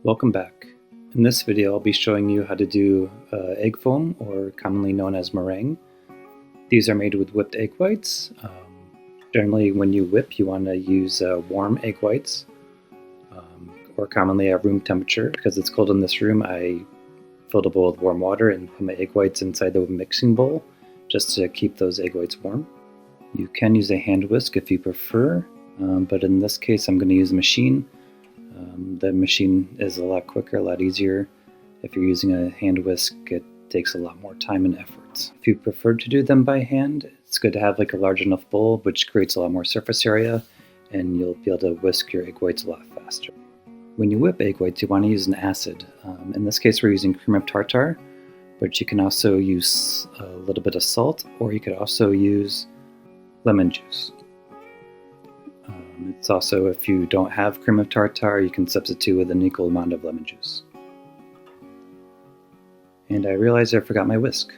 Welcome back. In this video I'll be showing you how to do egg foam, or commonly known as meringue. These are made with whipped egg whites. Generally when you whip you want to use warm egg whites, or commonly at room temperature. Because it's cold in this room, I filled a bowl with warm water and put my egg whites inside the mixing bowl just to keep those egg whites warm. You can use a hand whisk if you prefer, but in this case I'm going to use a machine. The machine is a lot quicker, a lot easier. If you're using a hand whisk, it takes a lot more time and effort. If you prefer to do them by hand, it's good to have like a large enough bowl, which creates a lot more surface area, and you'll be able to whisk your egg whites a lot faster. When you whip egg whites, you want to use an acid. In this case, we're using cream of tartar, but you can also use a little bit of salt, or you could also use lemon juice. It's also, if you don't have cream of tartar, you can substitute with an equal amount of lemon juice. And I realized I forgot my whisk.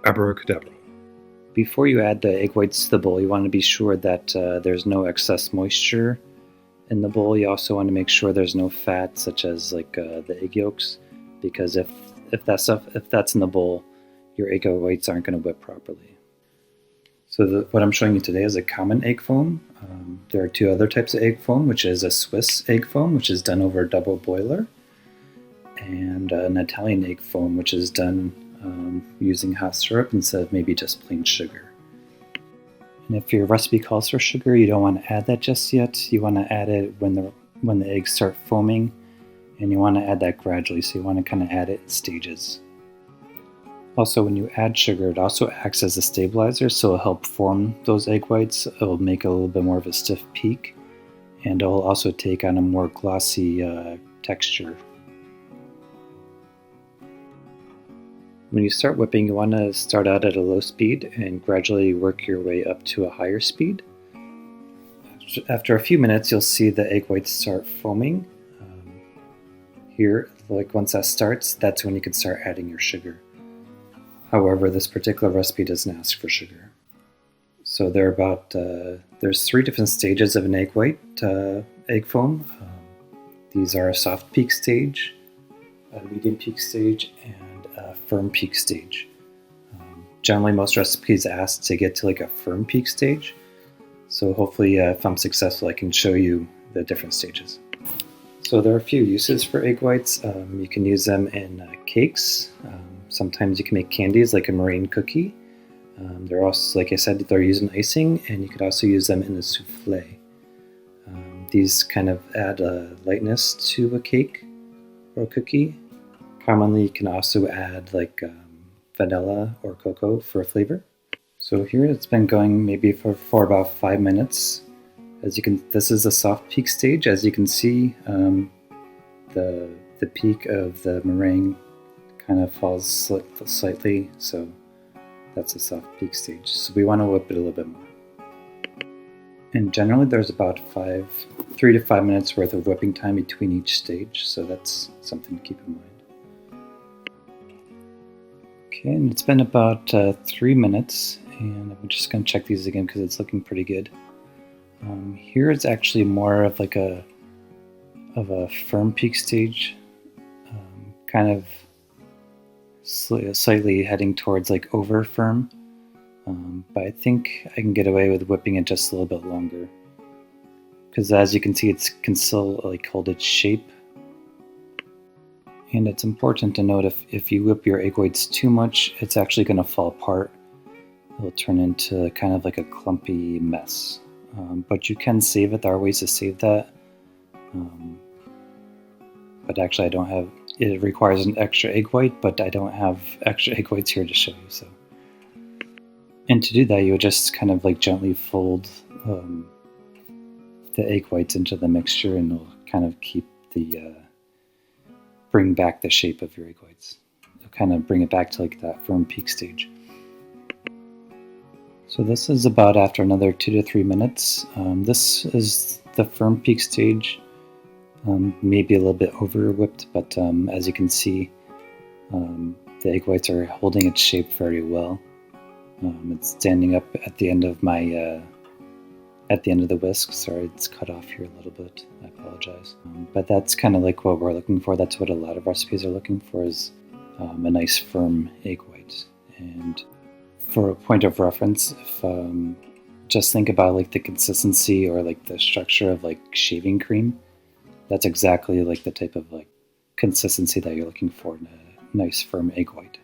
Abracadabra. Before you add the egg whites to the bowl, you want to be sure that there's no excess moisture in the bowl. You also want to make sure there's no fat, such as like the egg yolks, because if that's in the bowl, your egg whites aren't going to whip properly. So what I'm showing you today is a common egg foam. There are two other types of egg foam, which is a Swiss egg foam, which is done over a double boiler, and an Italian egg foam, which is done using hot syrup instead of maybe just plain sugar. And if your recipe calls for sugar, you don't want to add that just yet. You want to add it when the eggs start foaming, and you want to add that gradually, so you want to kind of add it in stages. Also, when you add sugar, it also acts as a stabilizer, so it'll help form those egg whites. It'll make a little bit more of a stiff peak, and it'll also take on a more glossy texture. When you start whipping, you want to start out at a low speed and gradually work your way up to a higher speed. After a few minutes, you'll see the egg whites start foaming. Here, like once that starts, that's when you can start adding your sugar. However, this particular recipe doesn't ask for sugar. So there's 3 different stages of an egg white egg foam. These are a soft peak stage, a medium peak stage, and a firm peak stage. Generally, most recipes ask to get to like a firm peak stage. So hopefully, if I'm successful, I can show you the different stages. So there are a few uses for egg whites. You can use them in cakes. Sometimes you can make candies like a meringue cookie. They're also, like I said, they're used in icing, and you could also use them in a souffle. These kind of add a lightness to a cake or a cookie. Commonly, you can also add like vanilla or cocoa for a flavor. So here it's been going maybe for about 5 minutes. This is a soft peak stage. As you can see, the peak of the meringue kind of falls slightly, so that's a soft peak stage. So we want to whip it a little bit more. And generally there's about 3 to 5 minutes worth of whipping time between each stage, so that's something to keep in mind. Okay, and it's been about 3 minutes, and I'm just going to check these again because it's looking pretty good. Here it's actually more of like a firm peak stage, kind of slightly heading towards like over firm, but I think I can get away with whipping it just a little bit longer, because as you can see, it can still like hold its shape. And it's important to note, if you whip your egg whites too much, it's actually going to fall apart. It'll turn into kind of like a clumpy mess. But you can save it. There are ways to save that. But actually it requires an extra egg white, but I don't have extra egg whites here to show you. So, and to do that, you would just kind of like gently fold the egg whites into the mixture, and it'll kind of bring back the shape of your egg whites. It'll kind of bring it back to like that firm peak stage. So this is about after another 2 to 3 minutes. This is the firm peak stage. Maybe a little bit over whipped, but as you can see, the egg whites are holding its shape very well. It's standing up at the end of my at the end of the whisk. Sorry, it's cut off here a little bit. I apologize. But that's kind of like what we're looking for. That's what a lot of recipes are looking for, is a nice firm egg white. And for a point of reference, if just think about like the consistency or like the structure of like shaving cream, that's exactly like the type of like consistency that you're looking for in a nice firm egg white.